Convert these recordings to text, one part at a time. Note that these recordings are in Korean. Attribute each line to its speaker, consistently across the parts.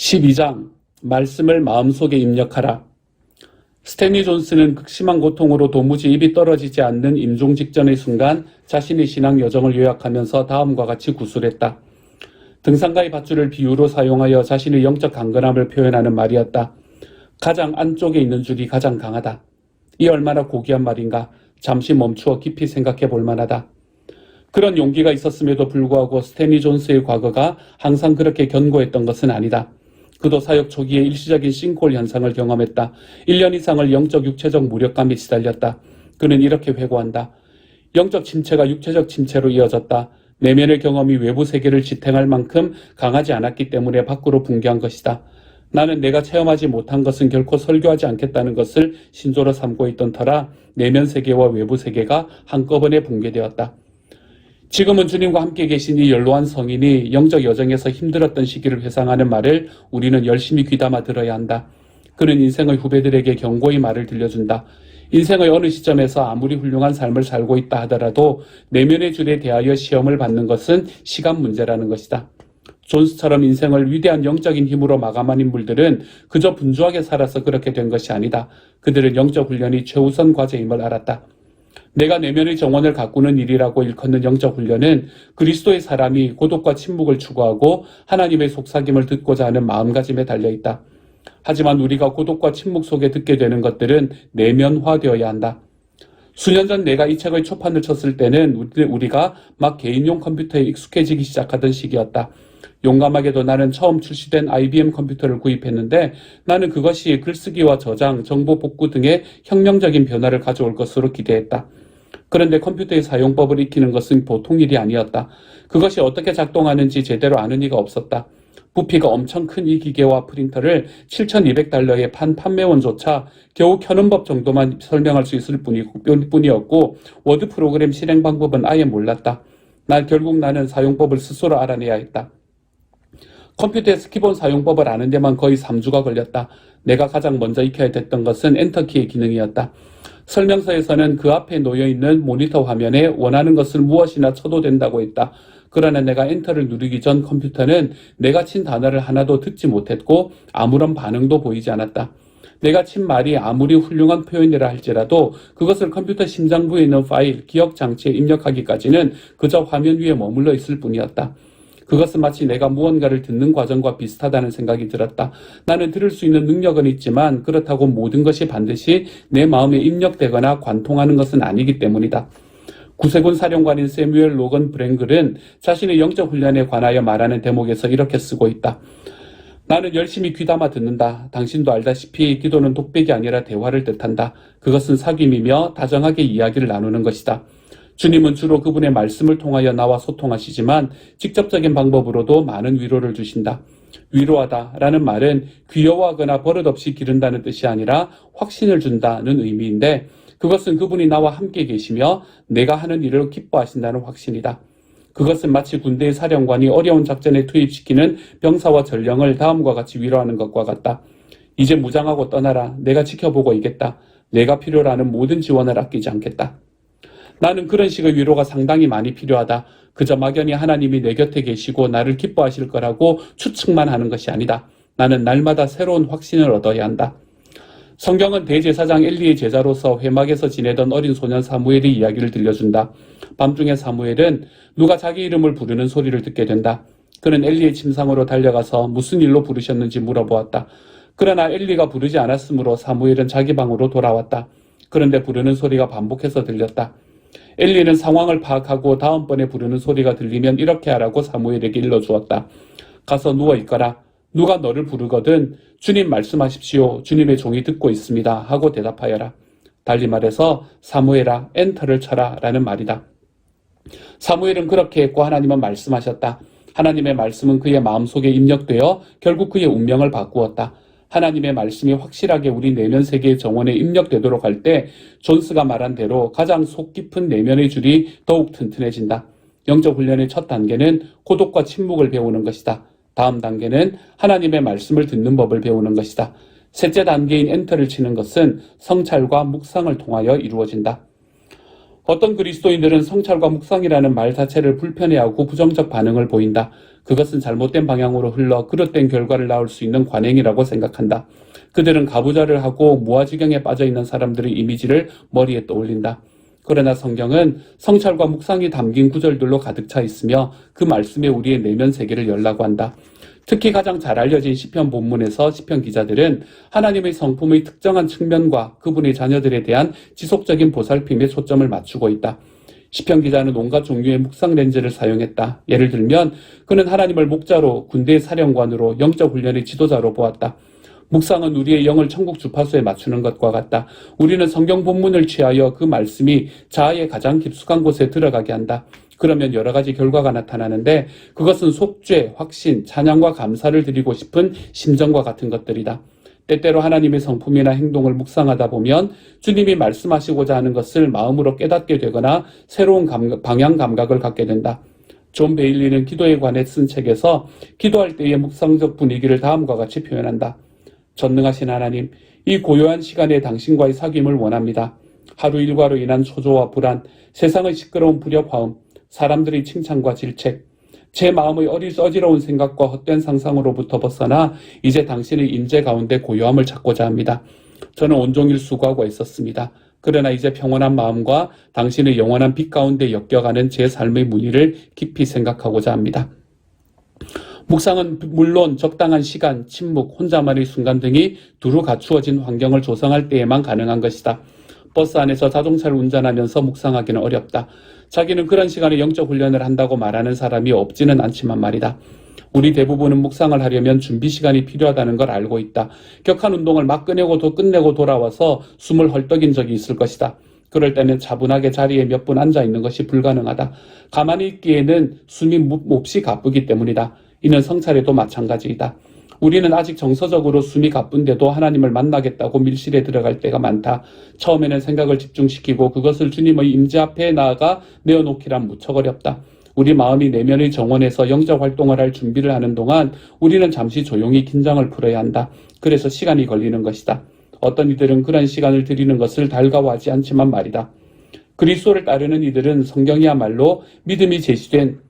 Speaker 1: 12장 말씀을 마음속에 입력하라. 스탠리 존스는 극심한 고통으로 도무지 입이 떨어지지 않는 임종 직전의 순간 자신의 신앙 여정을 요약하면서 다음과 같이 구술했다. 등산가의 밧줄을 비유로 사용하여 자신의 영적 강건함을 표현하는 말이었다. 가장 안쪽에 있는 줄이 가장 강하다. 이 얼마나 고귀한 말인가. 잠시 멈추어 깊이 생각해 볼 만하다. 그런 용기가 있었음에도 불구하고 스탠리 존스의 과거가 항상 그렇게 견고했던 것은 아니다. 그도 사역 초기에 일시적인 싱크홀 현상을 경험했다. 1년 이상을 영적 육체적 무력감에 시달렸다. 그는 이렇게 회고한다. 영적 침체가 육체적 침체로 이어졌다. 내면의 경험이 외부 세계를 지탱할 만큼 강하지 않았기 때문에 밖으로 붕괴한 것이다. 나는 내가 체험하지 못한 것은 결코 설교하지 않겠다는 것을 신조로 삼고 있던 터라 내면 세계와 외부 세계가 한꺼번에 붕괴되었다. 지금은 주님과 함께 계신 이 연로한 성인이 영적 여정에서 힘들었던 시기를 회상하는 말을 우리는 열심히 귀담아 들어야 한다. 그는 인생의 후배들에게 경고의 말을 들려준다. 인생의 어느 시점에서 아무리 훌륭한 삶을 살고 있다 하더라도 내면의 줄에 대하여 시험을 받는 것은 시간 문제라는 것이다. 존스처럼 인생을 위대한 영적인 힘으로 마감한 인물들은 그저 분주하게 살아서 그렇게 된 것이 아니다. 그들은 영적 훈련이 최우선 과제임을 알았다. 내가 내면의 정원을 가꾸는 일이라고 일컫는 영적 훈련은 그리스도의 사람이 고독과 침묵을 추구하고 하나님의 속삭임을 듣고자 하는 마음가짐에 달려있다. 하지만 우리가 고독과 침묵 속에 듣게 되는 것들은 내면화되어야 한다. 수년 전 내가 이 책의 초판을 쳤을 때는 우리가 막 개인용 컴퓨터에 익숙해지기 시작하던 시기였다. 용감하게도 나는 처음 출시된 IBM 컴퓨터를 구입했는데 나는 그것이 글쓰기와 저장, 정보 복구 등의 혁명적인 변화를 가져올 것으로 기대했다. 그런데 컴퓨터의 사용법을 익히는 것은 보통 일이 아니었다. 그것이 어떻게 작동하는지 제대로 아는 이가 없었다. 부피가 엄청 큰 이 기계와 프린터를 $7,200에 판 판매원조차 겨우 켜는 법 정도만 설명할 수 있을 뿐이었고 워드 프로그램 실행 방법은 아예 몰랐다. 결국 나는 사용법을 스스로 알아내야 했다. 컴퓨터에서 기본 사용법을 아는 데만 거의 3주가 걸렸다. 내가 가장 먼저 익혀야 됐던 것은 엔터키의 기능이었다. 설명서에서는 그 앞에 놓여있는 모니터 화면에 원하는 것을 무엇이나 쳐도 된다고 했다. 그러나 내가 엔터를 누르기 전 컴퓨터는 내가 친 단어를 하나도 듣지 못했고 아무런 반응도 보이지 않았다. 내가 친 말이 아무리 훌륭한 표현이라 할지라도 그것을 컴퓨터 심장부에 있는 파일, 기억 장치에 입력하기까지는 그저 화면 위에 머물러 있을 뿐이었다. 그것은 마치 내가 무언가를 듣는 과정과 비슷하다는 생각이 들었다. 나는 들을 수 있는 능력은 있지만 그렇다고 모든 것이 반드시 내 마음에 입력되거나 관통하는 것은 아니기 때문이다. 구세군 사령관인 세뮤엘 로건 브랭글은 자신의 영적 훈련에 관하여 말하는 대목에서 이렇게 쓰고 있다. 나는 열심히 귀담아 듣는다. 당신도 알다시피 기도는 독백이 아니라 대화를 뜻한다. 그것은 사귐이며 다정하게 이야기를 나누는 것이다. 주님은 주로 그분의 말씀을 통하여 나와 소통하시지만 직접적인 방법으로도 많은 위로를 주신다. 위로하다라는 말은 귀여워하거나 버릇없이 기른다는 뜻이 아니라 확신을 준다는 의미인데 그것은 그분이 나와 함께 계시며 내가 하는 일을 기뻐하신다는 확신이다. 그것은 마치 군대의 사령관이 어려운 작전에 투입시키는 병사와 전령을 다음과 같이 위로하는 것과 같다. 이제 무장하고 떠나라. 내가 지켜보고 있겠다. 내가 필요로 하는 모든 지원을 아끼지 않겠다. 나는 그런 식의 위로가 상당히 많이 필요하다. 그저 막연히 하나님이 내 곁에 계시고 나를 기뻐하실 거라고 추측만 하는 것이 아니다. 나는 날마다 새로운 확신을 얻어야 한다. 성경은 대제사장 엘리의 제자로서 회막에서 지내던 어린 소년 사무엘의 이야기를 들려준다. 밤중에 사무엘은 누가 자기 이름을 부르는 소리를 듣게 된다. 그는 엘리의 침상으로 달려가서 무슨 일로 부르셨는지 물어보았다. 그러나 엘리가 부르지 않았으므로 사무엘은 자기 방으로 돌아왔다. 그런데 부르는 소리가 반복해서 들렸다. 엘리는 상황을 파악하고 다음번에 부르는 소리가 들리면 이렇게 하라고 사무엘에게 일러주었다. 가서 누워있거라. 누가 너를 부르거든 주님 말씀하십시오. 주님의 종이 듣고 있습니다. 하고 대답하여라. 달리 말해서 사무엘아 엔터를 쳐라 라는 말이다. 사무엘은 그렇게 했고 하나님은 말씀하셨다. 하나님의 말씀은 그의 마음속에 입력되어 결국 그의 운명을 바꾸었다. 하나님의 말씀이 확실하게 우리 내면 세계의 정원에 입력되도록 할 때 존스가 말한 대로 가장 속 깊은 내면의 줄이 더욱 튼튼해진다. 영적 훈련의 첫 단계는 고독과 침묵을 배우는 것이다. 다음 단계는 하나님의 말씀을 듣는 법을 배우는 것이다. 셋째 단계인 엔터를 치는 것은 성찰과 묵상을 통하여 이루어진다. 어떤 그리스도인들은 성찰과 묵상이라는 말 자체를 불편해하고 부정적 반응을 보인다. 그것은 잘못된 방향으로 흘러 그릇된 결과를 낳을 수 있는 관행이라고 생각한다. 그들은 가부좌를 하고 무아지경에 빠져있는 사람들의 이미지를 머리에 떠올린다. 그러나 성경은 성찰과 묵상이 담긴 구절들로 가득 차 있으며 그 말씀에 우리의 내면 세계를 열라고 한다. 특히 가장 잘 알려진 시편 본문에서 시편 기자들은 하나님의 성품의 특정한 측면과 그분의 자녀들에 대한 지속적인 보살핌에 초점을 맞추고 있다. 시편 기자는 온갖 종류의 묵상 렌즈를 사용했다. 예를 들면 그는 하나님을 목자로, 군대의 사령관으로, 영적 훈련의 지도자로 보았다. 묵상은 우리의 영을 천국 주파수에 맞추는 것과 같다. 우리는 성경 본문을 취하여 그 말씀이 자아의 가장 깊숙한 곳에 들어가게 한다. 그러면 여러 가지 결과가 나타나는데 그것은 속죄, 확신, 찬양과 감사를 드리고 싶은 심정과 같은 것들이다. 때때로 하나님의 성품이나 행동을 묵상하다 보면 주님이 말씀하시고자 하는 것을 마음으로 깨닫게 되거나 새로운 방향 감각을 갖게 된다. 존 베일리는 기도에 관해 쓴 책에서 기도할 때의 묵상적 분위기를 다음과 같이 표현한다. 전능하신 하나님, 이 고요한 시간에 당신과의 사귐을 원합니다. 하루 일과로 인한 초조와 불안, 세상의 시끄러운 불협화음, 사람들의 칭찬과 질책, 제 마음의 어지러운 생각과 헛된 상상으로부터 벗어나 이제 당신의 임재 가운데 고요함을 찾고자 합니다. 저는 온종일 수고하고 있었습니다. 그러나 이제 평온한 마음과 당신의 영원한 빛 가운데 엮여가는 제 삶의 무늬를 깊이 생각하고자 합니다. 묵상은 물론 적당한 시간, 침묵, 혼자만의 순간 등이 두루 갖추어진 환경을 조성할 때에만 가능한 것이다. 버스 안에서 자동차를 운전하면서 묵상하기는 어렵다. 자기는 그런 시간에 영적 훈련을 한다고 말하는 사람이 없지는 않지만 말이다. 우리 대부분은 묵상을 하려면 준비 시간이 필요하다는 걸 알고 있다. 격한 운동을 막 끝내고 돌아와서 숨을 헐떡인 적이 있을 것이다. 그럴 때는 차분하게 자리에 몇 분 앉아 있는 것이 불가능하다. 가만히 있기에는 숨이 몹시 가쁘기 때문이다. 이는 성찰에도 마찬가지이다. 우리는 아직 정서적으로 숨이 가쁜데도 하나님을 만나겠다고 밀실에 들어갈 때가 많다. 처음에는 생각을 집중시키고 그것을 주님의 임재 앞에 나아가 내어놓기란 무척 어렵다. 우리 마음이 내면의 정원에서 영적 활동을 할 준비를 하는 동안 우리는 잠시 조용히 긴장을 풀어야 한다. 그래서 시간이 걸리는 것이다. 어떤 이들은 그런 시간을 들이는 것을 달가워하지 않지만 말이다. 그리스도를 따르는 이들은 성경이야말로 믿음이 제시된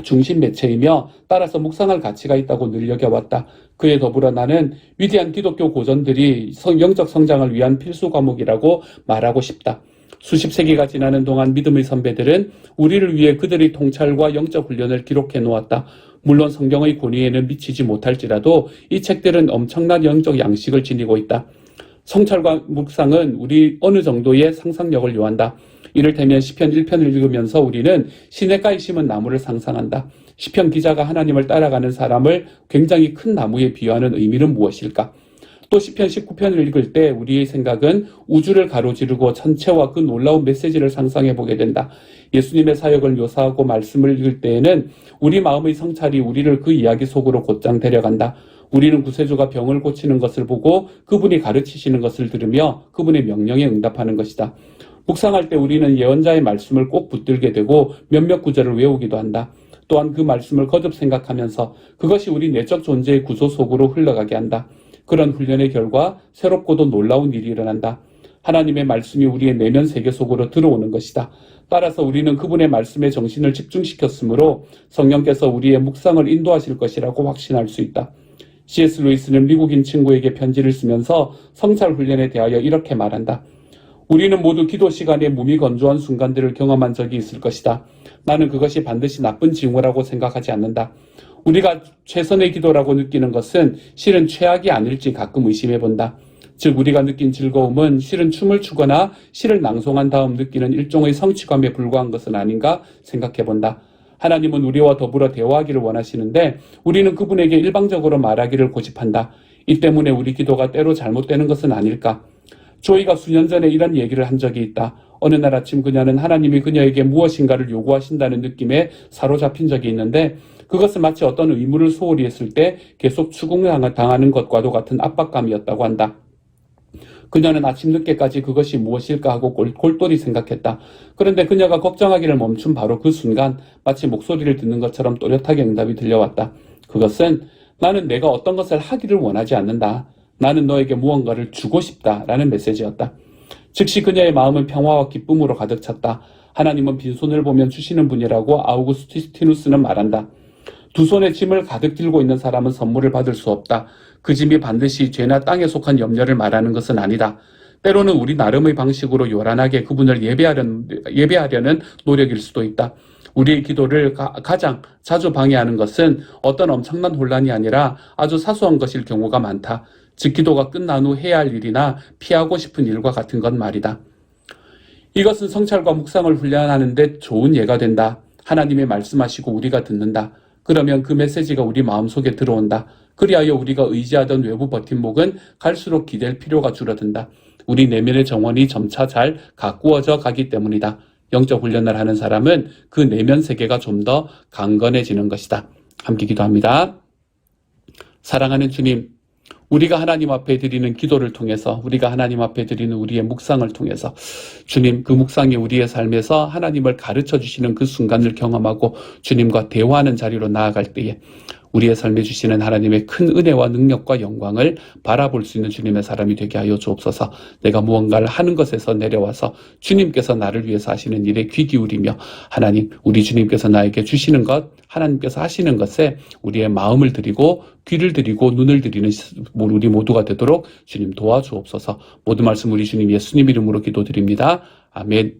Speaker 1: 중심 매체이며 따라서 묵상할 가치가 있다고 늘 여겨왔다. 그에 더불어 나는 위대한 기독교 고전들이 영적 성장을 위한 필수 과목이라고 말하고 싶다. 수십 세기가 지나는 동안 믿음의 선배들은 우리를 위해 그들의 통찰과 영적 훈련을 기록해 놓았다. 물론 성경의 권위에는 미치지 못할지라도 이 책들은 엄청난 영적 양식을 지니고 있다. 성찰과 묵상은 우리 어느 정도의 상상력을 요한다. 이를테면 시편 1편을 읽으면서 우리는 시냇가에 심은 나무를 상상한다. 시편 기자가 하나님을 따라가는 사람을 굉장히 큰 나무에 비유하는 의미는 무엇일까? 또 시편 19편을 읽을 때 우리의 생각은 우주를 가로지르고 천체와 그 놀라운 메시지를 상상해 보게 된다. 예수님의 사역을 묘사하고 말씀을 읽을 때에는 우리 마음의 성찰이 우리를 그 이야기 속으로 곧장 데려간다. 우리는 구세주가 병을 고치는 것을 보고 그분이 가르치시는 것을 들으며 그분의 명령에 응답하는 것이다. 묵상할 때 우리는 예언자의 말씀을 꼭 붙들게 되고 몇몇 구절을 외우기도 한다. 또한 그 말씀을 거듭 생각하면서 그것이 우리 내적 존재의 구조 속으로 흘러가게 한다. 그런 훈련의 결과 새롭고도 놀라운 일이 일어난다. 하나님의 말씀이 우리의 내면 세계 속으로 들어오는 것이다. 따라서 우리는 그분의 말씀에 정신을 집중시켰으므로 성령께서 우리의 묵상을 인도하실 것이라고 확신할 수 있다. C.S. 루이스는 미국인 친구에게 편지를 쓰면서 성찰 훈련에 대하여 이렇게 말한다. 우리는 모두 기도 시간에 몸이 건조한 순간들을 경험한 적이 있을 것이다. 나는 그것이 반드시 나쁜 징후라고 생각하지 않는다. 우리가 최선의 기도라고 느끼는 것은 실은 최악이 아닐지 가끔 의심해본다. 즉 우리가 느낀 즐거움은 실은 춤을 추거나 시를 낭송한 다음 느끼는 일종의 성취감에 불과한 것은 아닌가 생각해본다. 하나님은 우리와 더불어 대화하기를 원하시는데 우리는 그분에게 일방적으로 말하기를 고집한다. 이 때문에 우리 기도가 때로 잘못되는 것은 아닐까? 조이가 수년 전에 이런 얘기를 한 적이 있다. 어느 날 아침 그녀는 하나님이 그녀에게 무엇인가를 요구하신다는 느낌에 사로잡힌 적이 있는데 그것은 마치 어떤 의무를 소홀히 했을 때 계속 추궁당하는 것과도 같은 압박감이었다고 한다. 그녀는 아침 늦게까지 그것이 무엇일까 하고 골똘히 생각했다. 그런데 그녀가 걱정하기를 멈춘 바로 그 순간 마치 목소리를 듣는 것처럼 또렷하게 응답이 들려왔다. 그것은 나는 내가 어떤 것을 하기를 원하지 않는다. 나는 너에게 무언가를 주고 싶다라는 메시지였다. 즉시 그녀의 마음은 평화와 기쁨으로 가득 찼다. 하나님은 빈손을 보면 주시는 분이라고 아우구스티누스는 말한다. 두 손에 짐을 가득 들고 있는 사람은 선물을 받을 수 없다. 그 짐이 반드시 죄나 땅에 속한 염려를 말하는 것은 아니다. 때로는 우리 나름의 방식으로 요란하게 그분을 예배하려는 노력일 수도 있다. 우리의 기도를 가장 자주 방해하는 것은 어떤 엄청난 혼란이 아니라 아주 사소한 것일 경우가 많다. 즉 기도가 끝난 후 해야 할 일이나 피하고 싶은 일과 같은 것 말이다. 이것은 성찰과 묵상을 훈련하는 데 좋은 예가 된다. 하나님이 말씀하시고 우리가 듣는다. 그러면 그 메시지가 우리 마음속에 들어온다. 그리하여 우리가 의지하던 외부 버팀목은 갈수록 기댈 필요가 줄어든다. 우리 내면의 정원이 점차 잘 가꾸어져 가기 때문이다. 영적 훈련을 하는 사람은 그 내면 세계가 좀 더 강건해지는 것이다. 함께 기도합니다. 사랑하는 주님, 우리가 하나님 앞에 드리는 기도를 통해서, 우리가 하나님 앞에 드리는 우리의 묵상을 통해서 주님, 그 묵상이 우리의 삶에서 하나님을 가르쳐 주시는 그 순간을 경험하고 주님과 대화하는 자리로 나아갈 때에 우리의 삶에 주시는 하나님의 큰 은혜와 능력과 영광을 바라볼 수 있는 주님의 사람이 되게 하여 주옵소서. 내가 무언가를 하는 것에서 내려와서 주님께서 나를 위해서 하시는 일에 귀 기울이며 하나님, 우리 주님께서 나에게 주시는 것, 하나님께서 하시는 것에 우리의 마음을 드리고 귀를 드리고 눈을 드리는 우리 모두가 되도록 주님 도와주옵소서. 모든 말씀 우리 주님 예수님 이름으로 기도드립니다. 아멘.